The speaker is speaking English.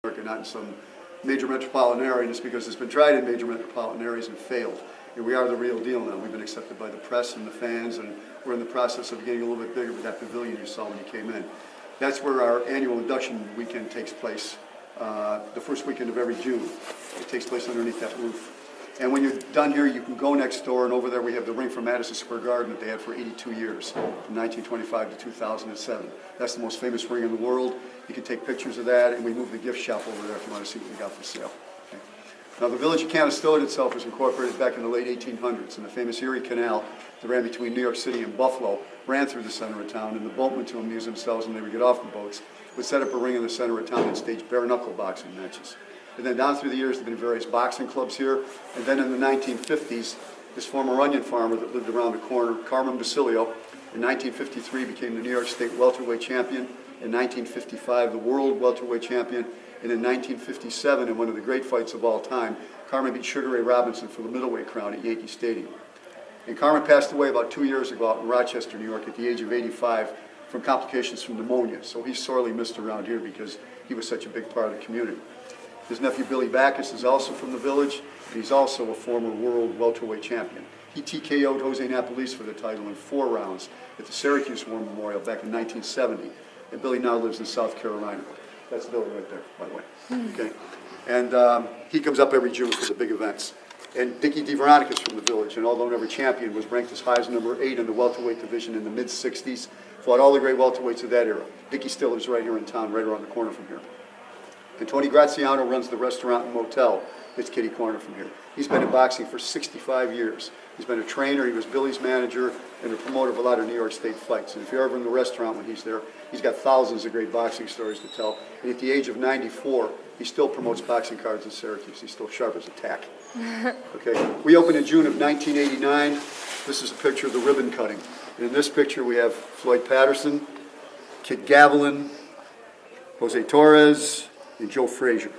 York and not in some major metropolitan area, and it's because it's been tried in major metropolitan areas and failed. And we are the real deal now. We've been accepted by the press and the fans, and we're in the process of getting a little bit bigger with that pavilion you saw when you came in. That's where our annual induction weekend takes place, the first weekend of every June. It takes place underneath that roof. And when you're done here, you can go next door, and over there we have the ring from Madison Square Garden that they had for 82 years, from 1925 to 2007. That's the most famous ring in the world. You can take pictures of that, and we moved the gift shop over there if you want to see what we got for sale. Okay. Now, the Village of Canastota itself was incorporated back in the late 1800s, and the famous Erie Canal that ran between New York City and Buffalo ran through the center of town, and the boatmen, to amuse themselves when they would get off the boats, would set up a ring in the center of town and stage bare-knuckle boxing matches. And then down through the years, there have been various boxing clubs here. And then in the 1950s, this former onion farmer that lived around the corner, Carmen Basilio, in 1953 became the New York State welterweight champion. In 1955, the world welterweight champion. And in 1957, in one of the great fights of all time, Carmen beat Sugar Ray Robinson for the middleweight crown at Yankee Stadium. And Carmen passed away about 2 years ago out in Rochester, New York, at the age of 85 from complications from pneumonia. So he's sorely missed around here because he was such a big part of the community. His nephew Billy Backus is also from the Village, and he's also a former world welterweight champion. He TKO'd Jose Napoli's for the title in 4 rounds at the Syracuse War Memorial back in 1970. And Billy now lives in South Carolina. That's Billy right there, by the way. Okay, and he comes up every June for the big events. And Dickie DeVeronica's from the Village, and although never champion, was ranked as high as number 8 in the welterweight division in the mid-'60s. Fought all the great welterweights of that era. Dickie still lives right here in town, right around the corner from here. And Tony Graziano runs the restaurant and motel that's kitty corner from here. He's been in boxing for 65 years. He's been a trainer, he was Billy's manager, and a promoter of a lot of New York State fights. And if you're ever in the restaurant when he's there, he's got thousands of great boxing stories to tell. And at the age of 94, he still promotes boxing cards in Syracuse. He's still sharp as a tack. Okay, we opened in June of 1989. This is a picture of the ribbon cutting. And in this picture we have Floyd Patterson, Kid Gavilan, Jose Torres, and Joe Frazier.